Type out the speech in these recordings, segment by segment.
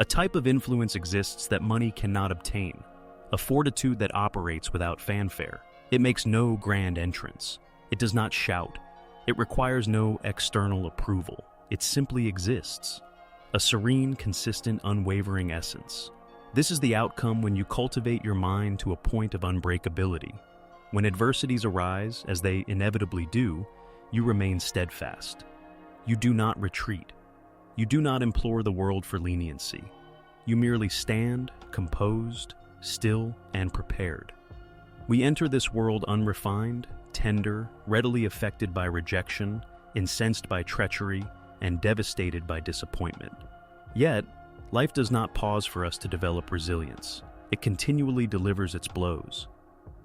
A type of influence exists that money cannot obtain, a fortitude that operates without fanfare. It makes no grand entrance. It does not shout. It requires no external approval. It simply exists. A serene, consistent, unwavering essence. This is the outcome when you cultivate your mind to a point of unbreakability. When adversities arise, as they inevitably do, you remain steadfast. You do not retreat. You do not implore the world for leniency. You merely stand, composed, still, and prepared. We enter this world unrefined, tender, readily affected by rejection, incensed by treachery, and devastated by disappointment. Yet, life does not pause for us to develop resilience. It continually delivers its blows.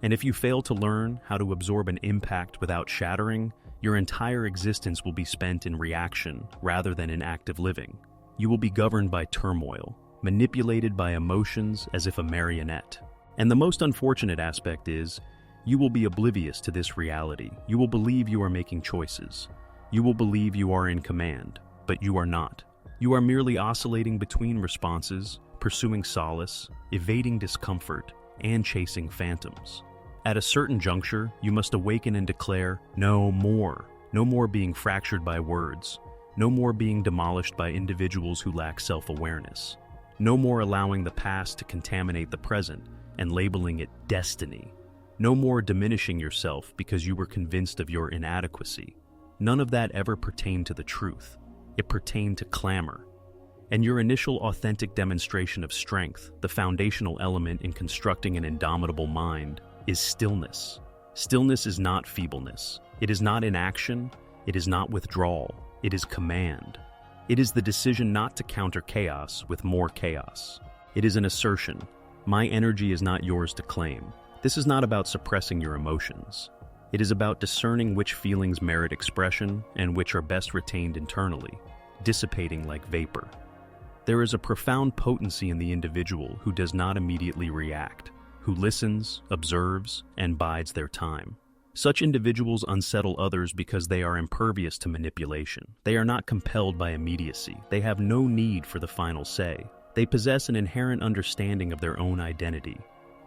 And if you fail to learn how to absorb an impact without shattering, your entire existence will be spent in reaction rather than in active living. You will be governed by turmoil, manipulated by emotions as if a marionette. And the most unfortunate aspect is, you will be oblivious to this reality. You will believe you are making choices. You will believe you are in command, but you are not. You are merely oscillating between responses, pursuing solace, evading discomfort, and chasing phantoms. At a certain juncture, you must awaken and declare, no more. No more being fractured by words. No more being demolished by individuals who lack self-awareness. No more allowing the past to contaminate the present and labeling it destiny. No more diminishing yourself because you were convinced of your inadequacy. None of that ever pertained to the truth. It pertained to clamor. And your initial authentic demonstration of strength, the foundational element in constructing an indomitable mind, is stillness. Stillness is not feebleness. It is not inaction. It is not withdrawal. It is command. It is the decision not to counter chaos with more chaos. It is an assertion. My energy is not yours to claim. This is not about suppressing your emotions. It is about discerning which feelings merit expression and which are best retained internally, dissipating like vapor. There is a profound potency in the individual who does not immediately react, who listens, observes, and bides their time. Such individuals unsettle others because they are impervious to manipulation. They are not compelled by immediacy. They have no need for the final say. They possess an inherent understanding of their own identity.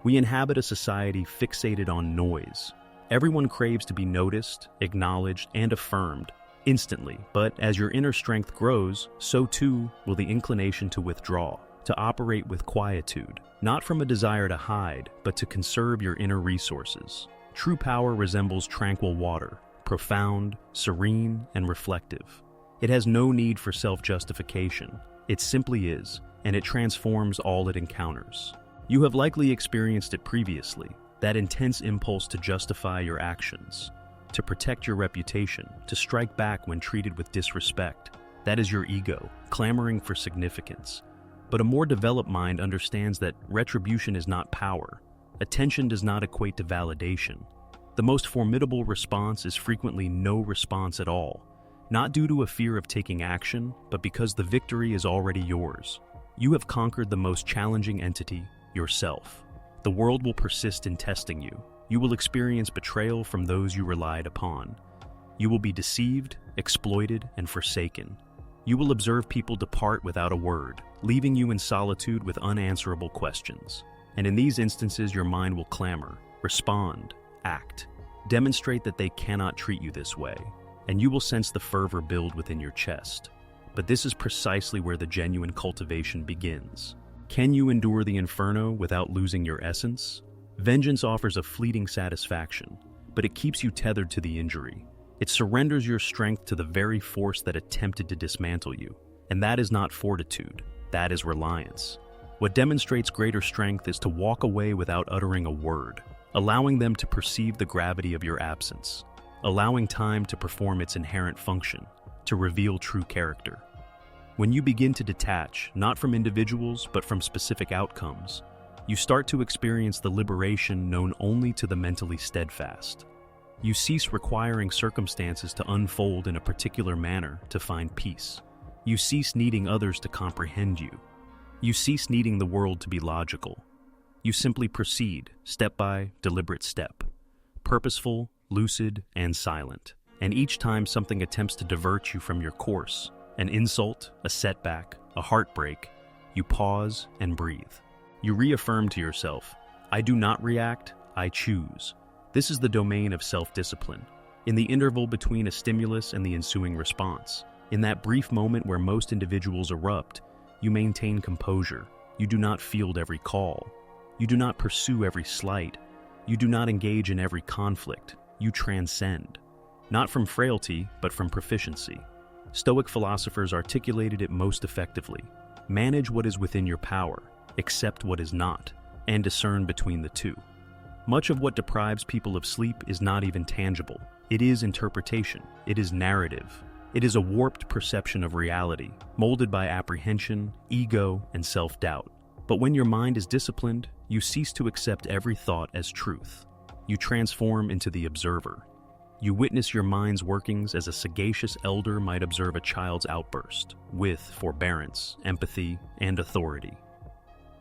We inhabit a society fixated on noise. Everyone craves to be noticed, acknowledged, and affirmed instantly, but as your inner strength grows, so too will the inclination to withdraw, to operate with quietude, not from a desire to hide, but to conserve your inner resources. True power resembles tranquil water, profound, serene, and reflective. It has no need for self-justification. It simply is, and it transforms all it encounters. You have likely experienced it previously, that intense impulse to justify your actions, to protect your reputation, to strike back when treated with disrespect. That is your ego, clamoring for significance. But a more developed mind understands that retribution is not power. Attention does not equate to validation. The most formidable response is frequently no response at all, not due to a fear of taking action, but because the victory is already yours. You have conquered the most challenging entity, yourself. The world will persist in testing you. You will experience betrayal from those you relied upon. You will be deceived, exploited, and forsaken. You will observe people depart without a word, leaving you in solitude with unanswerable questions. And in these instances, your mind will clamor, respond, act, demonstrate that they cannot treat you this way, and you will sense the fervor build within your chest. But this is precisely where the genuine cultivation begins. Can you endure the inferno without losing your essence? Vengeance offers a fleeting satisfaction, but it keeps you tethered to the injury. It surrenders your strength to the very force that attempted to dismantle you. And that is not fortitude, that is reliance. What demonstrates greater strength is to walk away without uttering a word, allowing them to perceive the gravity of your absence, allowing time to perform its inherent function, to reveal true character. When you begin to detach, not from individuals, but from specific outcomes, you start to experience the liberation known only to the mentally steadfast. You cease requiring circumstances to unfold in a particular manner to find peace. You cease needing others to comprehend you. You cease needing the world to be logical. You simply proceed, step by deliberate step, purposeful, lucid, and silent. And each time something attempts to divert you from your course, an insult, a setback, a heartbreak, You pause and breathe. You reaffirm to yourself, I do not react, I choose. This is the domain of self-discipline. In the interval between a stimulus and the ensuing response, in that brief moment where most individuals erupt, you maintain composure. You do not field every call. You do not pursue every slight. You do not engage in every conflict. You transcend. Not from frailty, but from proficiency. Stoic philosophers articulated it most effectively. Manage what is within your power, accept what is not, and discern between the two. Much of what deprives people of sleep is not even tangible. It is interpretation. It is narrative. It is a warped perception of reality, molded by apprehension, ego, and self-doubt. But when your mind is disciplined, you cease to accept every thought as truth. You transform into the observer. You witness your mind's workings as a sagacious elder might observe a child's outburst, with forbearance, empathy, and authority.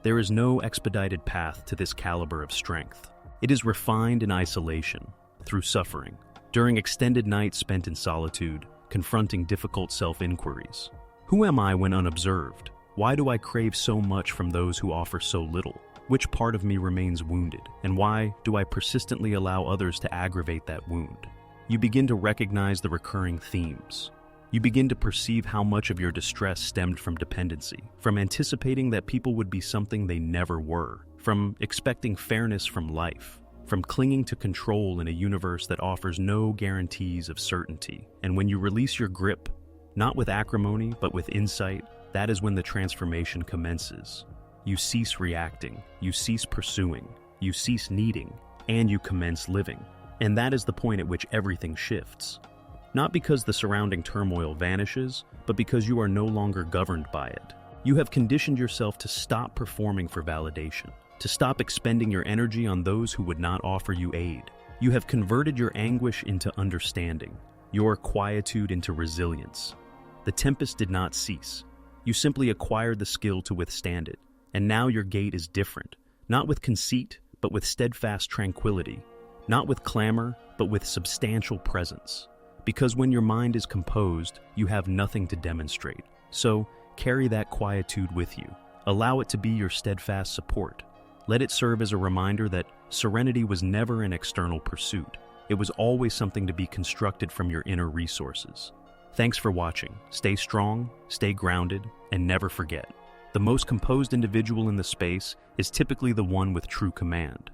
There is no expedited path to this caliber of strength. It is refined in isolation, through suffering, during extended nights spent in solitude, confronting difficult self-inquiries. Who am I when unobserved? Why do I crave so much from those who offer so little? Which part of me remains wounded? And why do I persistently allow others to aggravate that wound? You begin to recognize the recurring themes. You begin to perceive how much of your distress stemmed from dependency, from anticipating that people would be something they never were, from expecting fairness from life, from clinging to control in a universe that offers no guarantees of certainty. And when you release your grip, not with acrimony, but with insight, that is when the transformation commences. You cease reacting, you cease pursuing, you cease needing, and you commence living. And that is the point at which everything shifts. Not because the surrounding turmoil vanishes, but because you are no longer governed by it. You have conditioned yourself to stop performing for validation, to stop expending your energy on those who would not offer you aid. You have converted your anguish into understanding, your quietude into resilience. The tempest did not cease. You simply acquired the skill to withstand it. And now your gait is different, not with conceit, but with steadfast tranquility. Not with clamor, but with substantial presence. Because when your mind is composed, you have nothing to demonstrate. So, carry that quietude with you. Allow it to be your steadfast support. Let it serve as a reminder that serenity was never an external pursuit. It was always something to be constructed from your inner resources. Thanks for watching. Stay strong, stay grounded, and never forget. The most composed individual in the space is typically the one with true command.